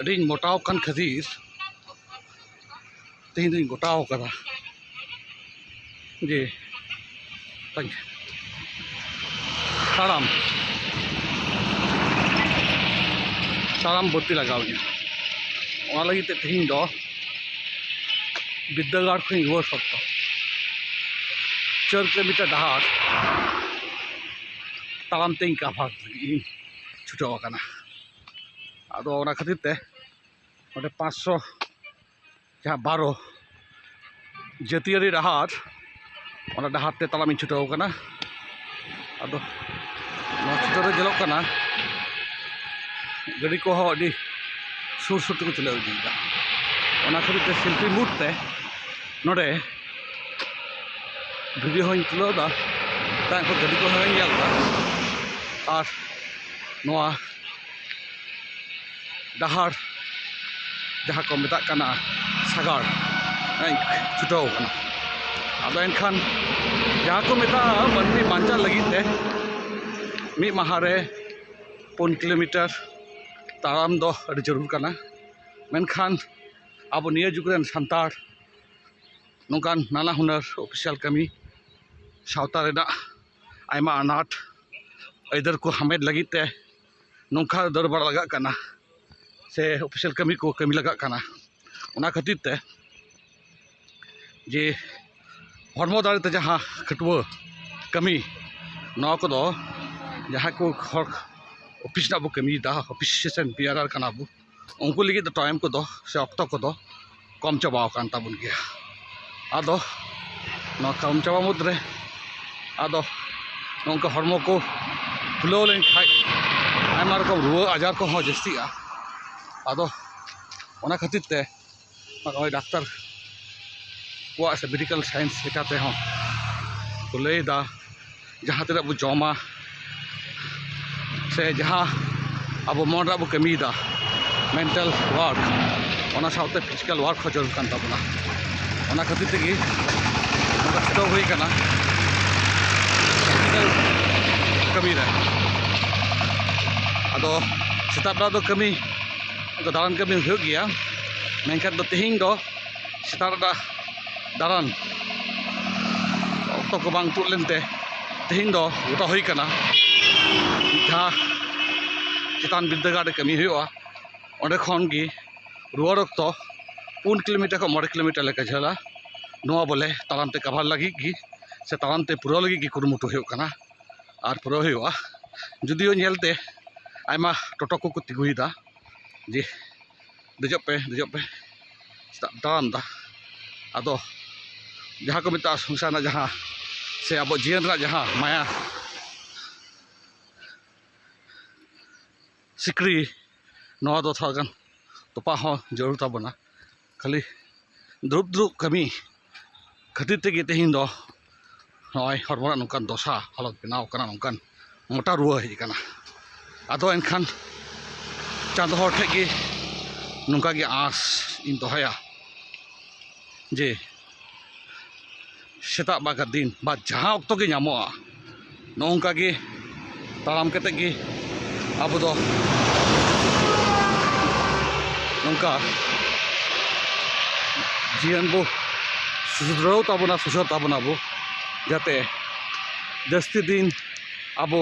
अड़ी मोटाव कान खातिर तेहन दिन गोटाव कदा जे ताड़ाम बत्ती लगाव लगे तेहन दो विद्यागार खो रुआर सत्ता 4 किलोमीटर डहार ताड़ाम ते काभार छुटाव अदो खातिर ते 500 जहाँ 12 जातियारी डहार डहार ते ताड़ाम छुटाव अदो छुटाव जलो गाड़ी को अभी सुर सुर को चला इदीदा खातिर ते सेल्फी मूड ते नोडे भिडियो हों तुलादा गाड़ी को और नोआ डहार जहाँ को मेता सागार छुटाव अदो एनखान जहाँ को मेता मानवी बांचा लगी ते मी माहारे 4 किलोमीटर ताड़ाम दो अड़ी जरूर करना मेनखान अब निया जुग रेन सांतार नोकान नाना हुनर ऑफिशियल कमी सावता रेना आयमा अनाट इधर को हमें लगी ते नोखा दरबार लगा करना से ऑफिशियल कमी को कमी लगा करना उना खातिर ते जे हरमो दारे ते जहाँ खटुआ कमी नवा को दो जहाँ को ऑफिस ना बो कमी दा ऑफिस सेशन पीआर करना बो उनको लगी तो टाइम को दो से अक्तो को दो कम चाबाव कान ताबुन गया आदो ना कम चाबा मुद्रे आदो नोंका हरमो को फुलाव लेन खाय आयमा रकम रुआ आजार को हो जस्तिया आदो ओना खातिर ते डाक्टर को से मेडिकल साइंस लेकाते हो को लैदा जहाँ तेरा बो जमा से जहाँ अब मन बो कमीदा मेंटल वर्क ओना साउते फिजिकल वर्क हो जरूर कान ताबना ओना खातिर तेगी नोका छुटाव हुई कना फिजिकल कमी रे अदो सेता बेला दो कमी तो दारान कमी हो गया मेनखान दो तेहन दो सेता दा दारान ऑक्टो को बांग तुड़ लेनते तेहन दो गोटा हुई कना जहाँ चितान विद्यागार कमी हुआ ओंडे खन गी रुआर अक्तो 4 किलोमीटर को 9 किलोमीटर लेका झला नोआ बोले ताड़ाम ते कभार लगी गी से ताड़ाम ते पूरा लगी गी कुरुमुटु हुआ कना और पूरा हुआ जुदियो नेलते आयमा टोटो को तिगुईदा जे देजो पे ताड़ाम दा अदो जहाँ को मेता संसार ना जहाँ से अब जीवन रा जहाँ माया सिकरी नवा दो थोड़ा गान तोपा हो जरूर ताबना खाली द्रुब कमी खातिर तेगी तेहन दो नय हरमोना नोकान दशा हालत बनाव कना नोकान मोटा रुआ हज कना अदो एनखान चांद हर ठेगी नोका गे आस इन दोहया जे सेता बागा दिन बा जहाँ अक्तो गे नामोआ नोंका गे ताड़ाम कते गे अब दो नोंका जीवन बो सुधराव ताबना सुसर ताबना बो जाते जस्ती दिन अब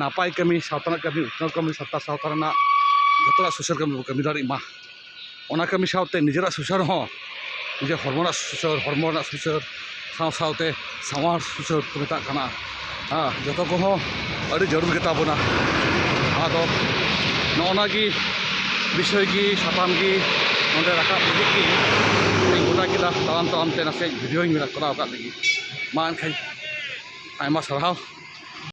नापाय कमी सावताना कमी उत्तम कमी सत्ता सावताना जतना सुसर कमी कमी दाड़ी मा ओना कमी सावते निजरा सुसर हो निजे हरमोना सुसर हरमोना सुसर सावते सावार सुसर को मेता कना हाँ जतो को हो अड़ी जरूर गे ताबना आदो नोना गी विषय की साताम की नोडे राखा लगी की गोटा किदा ताड़ाम ते नासे भिडियो कराव का लगी मा एनखान आयमा सारहाव।